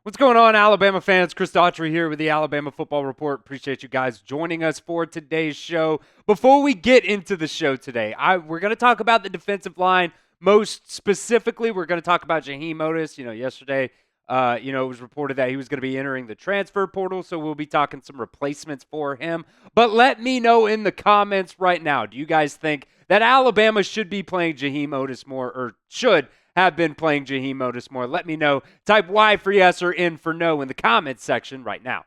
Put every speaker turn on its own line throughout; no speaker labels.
What's going on, Alabama fans? Chris Daughtery here with the Alabama Football Report. Appreciate you guys joining us for today's show. Before we get into the show today, we're going to talk about the defensive line. Most specifically, we're going to talk about Jeheim Oatis. Yesterday, it was reported that he was going to be entering the transfer portal, so we'll be talking some replacements for him. But let me know in the comments right now, do you guys think that Alabama should be playing Jehiem Oatis more, or should have been playing Jehiem Oatis more? Let me know. Type Y for yes or N for no in the comments section right now.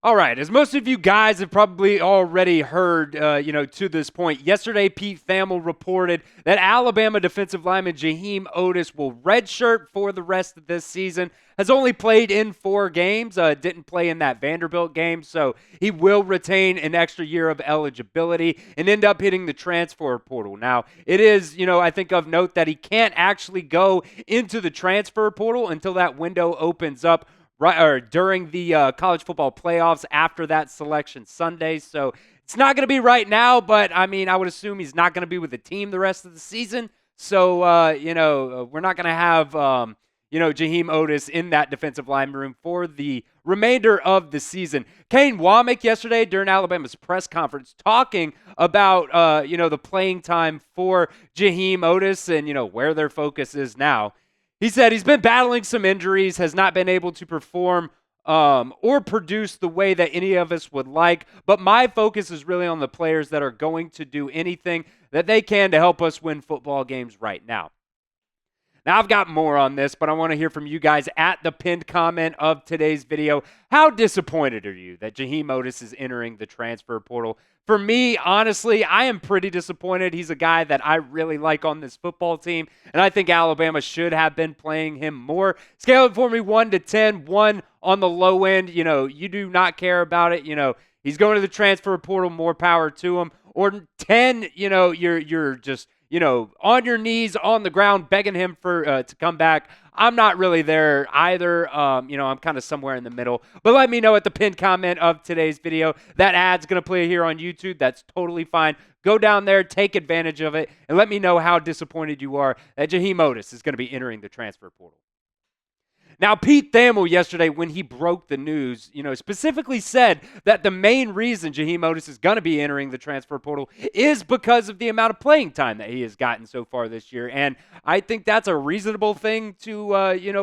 All right, as most of you guys have probably already heard, to this point, yesterday Pete Thamel reported that Alabama defensive lineman Jehiem Oatis will redshirt for the rest of this season. Has only played in 4 games, didn't play in that Vanderbilt game, so he will retain an extra year of eligibility and end up hitting the transfer portal. Now, it is, I think of note that he can't actually go into the transfer portal until that window opens up during the college football playoffs after that selection Sunday. So it's not going to be right now, but I would assume he's not going to be with the team the rest of the season. So, we're not going to have, Jehiem Oatis in that defensive line room for the remainder of the season. Kane Wommack yesterday during Alabama's press conference talking about, the playing time for Jehiem Oatis and, where their focus is now. He said he's been battling some injuries, has not been able to perform or produce the way that any of us would like, but my focus is really on the players that are going to do anything that they can to help us win football games right now. Now, I've got more on this, but I want to hear from you guys at the pinned comment of today's video. How disappointed are you that Jehiem Oatis is entering the transfer portal? For me, honestly, I am pretty disappointed. He's a guy that I really like on this football team, and I think Alabama should have been playing him more. Scale it for me 1 to 10, 1 on the low end. You do not care about it. He's going to the transfer portal, more power to him. Or 10, you're just on your knees on the ground begging him for to come back. I'm not really there either. I'm kind of somewhere in the middle. But let me know at the pinned comment of today's video. That ad's going to play here on YouTube. That's totally fine. Go down there, take advantage of it, and let me know how disappointed you are that Jehiem Oatis is going to be entering the transfer portal. Now, Pete Thamel yesterday, when he broke the news, specifically said that the main reason Jehiem Oatis is going to be entering the transfer portal is because of the amount of playing time that he has gotten so far this year. And I think that's a reasonable thing to,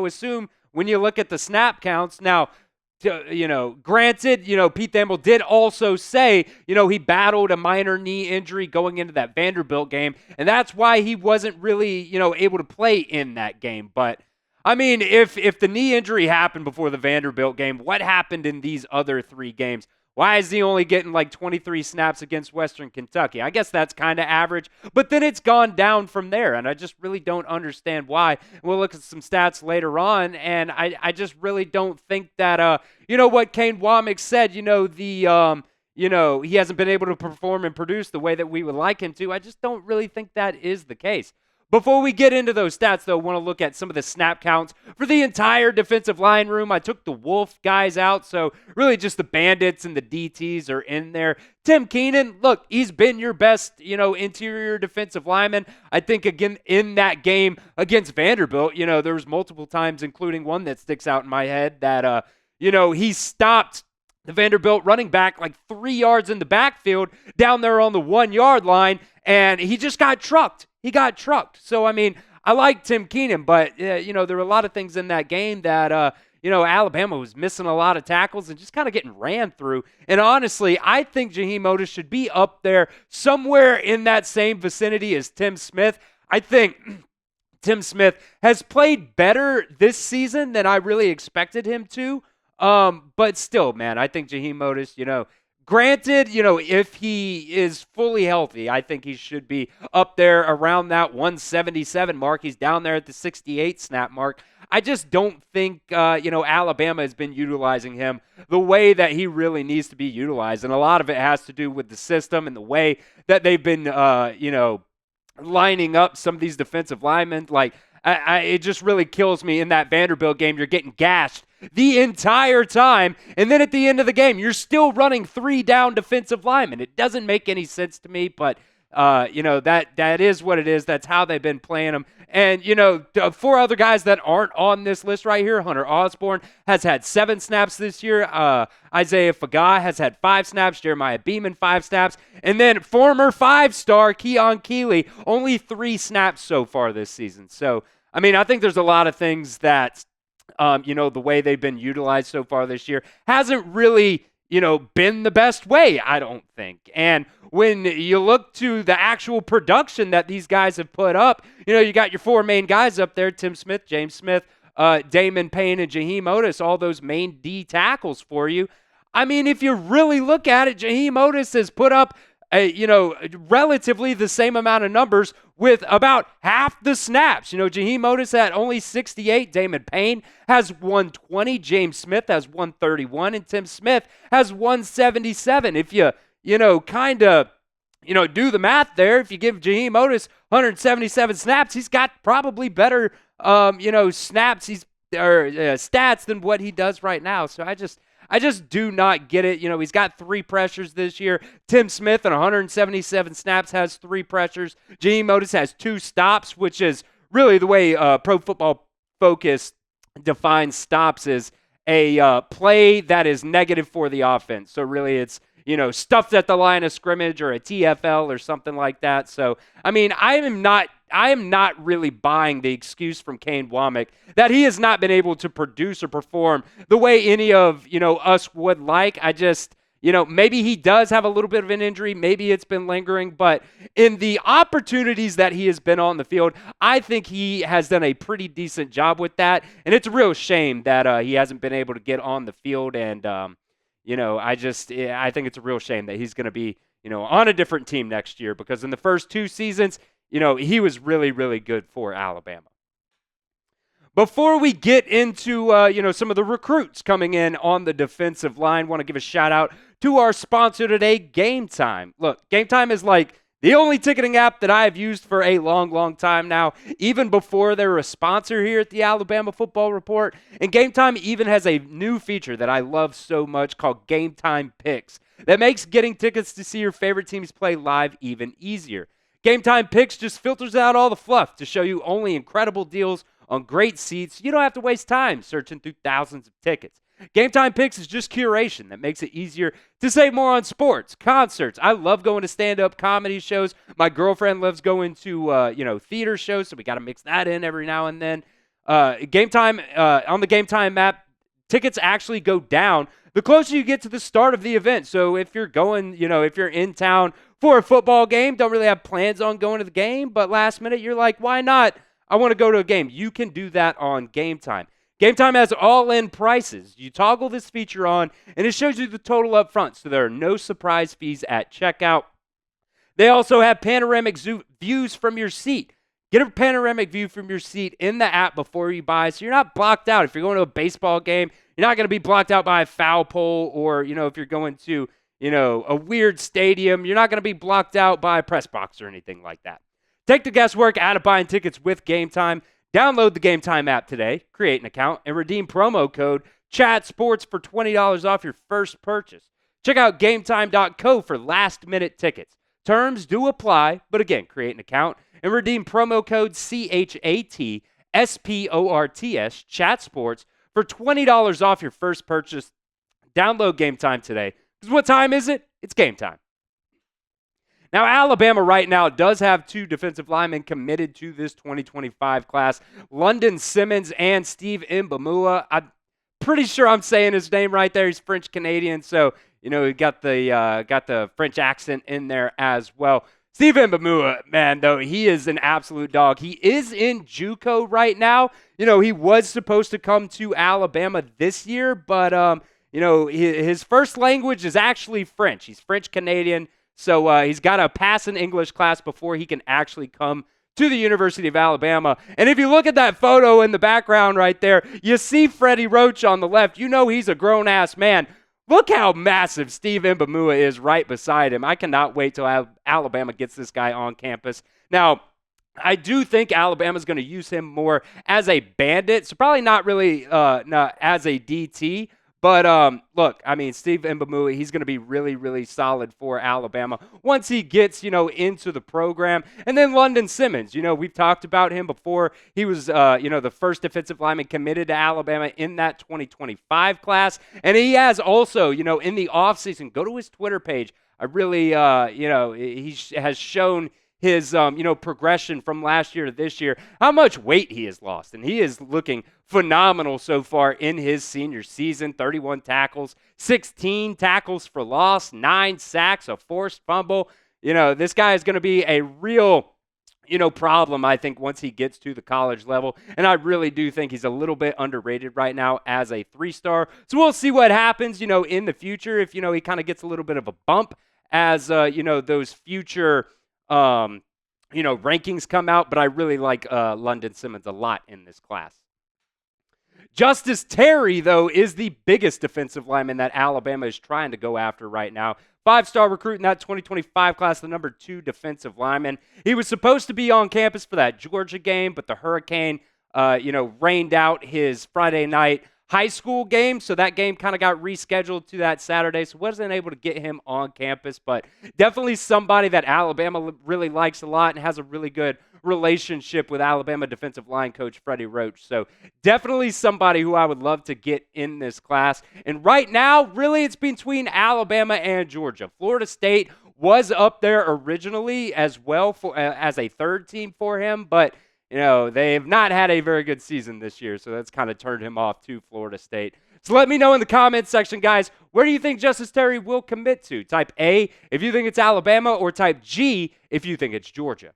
assume when you look at the snap counts. Now, granted, Pete Thamel did also say, he battled a minor knee injury going into that Vanderbilt game, and that's why he wasn't really, able to play in that game. But if the knee injury happened before the Vanderbilt game, what happened in these other 3 games? Why is he only getting like 23 snaps against Western Kentucky? I guess that's kind of average, but then it's gone down from there, and I just really don't understand why. We'll look at some stats later on, and I just really don't think that, what Kane Wommack said, he hasn't been able to perform and produce the way that we would like him to. I just don't really think that is the case. Before we get into those stats, though, I want to look at some of the snap counts for the entire defensive line room. I took the Wolf guys out, so really just the Bandits and the DTs are in there. Tim Keenan, look, he's been your best, interior defensive lineman. I think, again, in that game against Vanderbilt, there was multiple times, including one that sticks out in my head, that, he stopped the Vanderbilt running back like 3 yards in the backfield down there on the 1-yard line, and he just got trucked. He got trucked. So, I like Tim Keenan, but, there were a lot of things in that game that, Alabama was missing a lot of tackles and just kind of getting ran through. And honestly, I think Jehiem Oatis should be up there somewhere in that same vicinity as Tim Smith. I think Tim Smith has played better this season than I really expected him to. But still, man, I think Jehiem Oatis, granted, if he is fully healthy, I think he should be up there around that 177 mark. He's down there at the 68 snap mark. I just don't think, Alabama has been utilizing him the way that he really needs to be utilized. And a lot of it has to do with the system and the way that they've been, lining up some of these defensive linemen. Like, it just really kills me in that Vanderbilt game. You're getting gashed the entire time, and then at the end of the game, you're still running 3 down defensive linemen. It doesn't make any sense to me, but That is what it is. That's how they've been playing them. And, the 4 other guys that aren't on this list right here, Hunter Osborne has had 7 snaps this year. Isaiah Faga has had 5 snaps. Jeremiah Beeman, 5 snaps. And then former 5-star Keon Keeley, only 3 snaps so far this season. So, I think there's a lot of things that, the way they've been utilized so far this year hasn't really, been the best way, I don't think. And when you look to the actual production that these guys have put up, you got your 4 main guys up there, Tim Smith, James Smith, Damon Payne, and Jeheim Oatis, all those main D tackles for you. If you really look at it, Jeheim Oatis has put up relatively the same amount of numbers with about half the snaps. Jehiem Oatis at only 68. Damon Payne has 120. James Smith has 131. And Tim Smith has 177. If you, kind of, do the math there, if you give Jehiem Oatis 177 snaps, he's got probably better, stats than what he does right now. So I just do not get it. He's got 3 pressures this year. Tim Smith in 177 snaps has 3 pressures. Jehiem Oatis has 2 stops, which is really the way Pro Football Focus defines stops, is a play that is negative for the offense. So really it's, stuffed at the line of scrimmage or a TFL or something like that. So, I am not really buying the excuse from Kane Wommack that he has not been able to produce or perform the way any of, us would like. I just, maybe he does have a little bit of an injury. Maybe it's been lingering. But in the opportunities that he has been on the field, I think he has done a pretty decent job with that. And it's a real shame that he hasn't been able to get on the field. And, I think it's a real shame that he's going to be, on a different team next year, because in the first 2 seasons, he was really, really good for Alabama. Before we get into, some of the recruits coming in on the defensive line, want to give a shout out to our sponsor today, Game Time. Look, Game Time is like the only ticketing app that I have used for a long, long time now, even before they were a sponsor here at the Alabama Football Report. And Game Time even has a new feature that I love so much called Game Time Picks that makes getting tickets to see your favorite teams play live even easier. Game Time Picks just filters out all the fluff to show you only incredible deals on great seats. You don't have to waste time searching through thousands of tickets. Game Time Picks is just curation that makes it easier to save more on sports, concerts. I love going to stand-up comedy shows. My girlfriend loves going to, theater shows, so we got to mix that in every now and then. Game Time, on the Game Time app, tickets actually go down the closer you get to the start of the event. So if you're going, if you're in town for a football game, don't really have plans on going to the game, but last minute you're like, why not? I want to go to a game. You can do that on Game Time. Game Time has all-in prices. You toggle this feature on, and it shows you the total up front, so there are no surprise fees at checkout. They also have panoramic views from your seat. Get a panoramic view from your seat in the app before you buy, so you're not blocked out. If you're going to a baseball game, you're not going to be blocked out by a foul pole, or, if you're going to, a weird stadium, you're not going to be blocked out by a press box or anything like that. Take the guesswork out of buying tickets with Game Time. Download the Game Time app today, create an account, and redeem promo code CHATSPORTS for $20 off your first purchase. Check out GameTime.co for last-minute tickets. Terms do apply, but again, create an account and redeem promo code CHATSPORTS, CHATSPORTS, for $20 off your first purchase. Download Game Time today. Because what time is it? It's game time. Now, Alabama right now does have 2 defensive linemen committed to this 2025 class, London Simmons and Steve Mbamua. I'm pretty sure I'm saying his name right there. He's French-Canadian, so, he got the French accent in there as well. Steve Mbamua, man, though, he is an absolute dog. He is in JUCO right now. He was supposed to come to Alabama this year, but, his first language is actually French. He's French-Canadian. So he's got to pass an English class before he can actually come to the University of Alabama. And if you look at that photo in the background right there, you see Freddie Roach on the left. He's a grown-ass man. Look how massive Steve Mbamua is right beside him. I cannot wait till Alabama gets this guy on campus. Now, I do think Alabama's going to use him more as a bandit, so probably not really as a DT. But look, I mean, Steve Mbamui, he's going to be really, really solid for Alabama once he gets, into the program. And then London Simmons, we've talked about him before. He was, the first defensive lineman committed to Alabama in that 2025 class. And he has also, in the offseason, go to his Twitter page. I really, he has shown his, progression from last year to this year, how much weight he has lost. And he is looking phenomenal so far in his senior season. 31 tackles, 16 tackles for loss, 9 sacks, a forced fumble. This guy is going to be a real, problem, I think, once he gets to the college level. And I really do think he's a little bit underrated right now as a 3-star. So we'll see what happens, in the future if, he kind of gets a little bit of a bump as, those future rankings come out, but I really like London Simmons a lot in this class. Justus Terry, though, is the biggest defensive lineman that Alabama is trying to go after right now. 5-star recruit in that 2025 class, the number 2 defensive lineman. He was supposed to be on campus for that Georgia game, but the hurricane, rained out his Friday night high school game, so that game kind of got rescheduled to that Saturday, so wasn't able to get him on campus, but definitely somebody that Alabama really likes a lot and has a really good relationship with Alabama defensive line coach Freddie Roach. So definitely somebody who I would love to get in this class. And right now, really, it's between Alabama and Georgia. Florida State was up there originally as well for as a third team for him, but they have not had a very good season this year, so that's kind of turned him off to Florida State. So let me know in the comments section, guys, where do you think Justus Terry will commit to? Type A if you think it's Alabama, or type G if you think it's Georgia.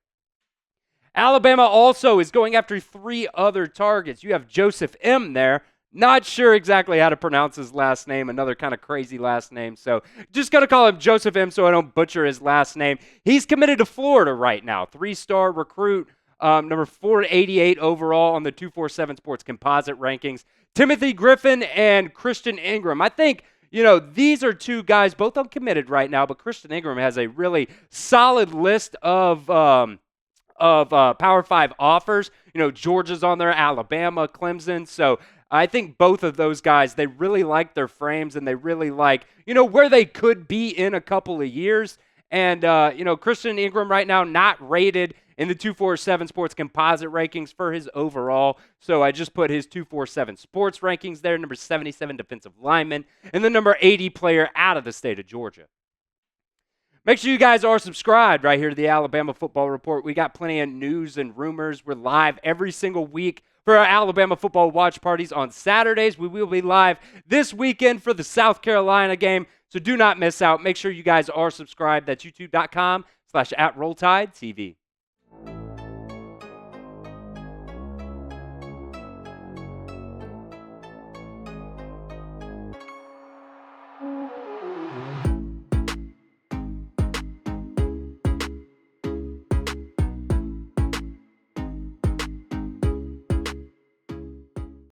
Alabama also is going after 3 other targets. You have Joseph M. there. Not sure exactly how to pronounce his last name, another kind of crazy last name. So just going to call him Joseph M. so I don't butcher his last name. He's committed to Florida right now. 3-star recruit. Number 488 overall on the 247 Sports composite rankings. Timothy Griffin and Christian Ingram. I think, these are 2 guys, both uncommitted right now, but Christian Ingram has a really solid list of Power 5 offers. Georgia's on there, Alabama, Clemson. So I think both of those guys, they really like their frames and they really like, where they could be in a couple of years. And, Christian Ingram right now not rated in the 247 Sports composite rankings for his overall. So I just put his 247 Sports rankings there, number 77 defensive lineman, and the number 80 player out of the state of Georgia. Make sure you guys are subscribed right here to the Alabama Football Report. We got plenty of news and rumors. We're live every single week for our Alabama football watch parties on Saturdays. We will be live this weekend for the South Carolina game, so do not miss out. Make sure you guys are subscribed. That's youtube.com/@RollTideTV.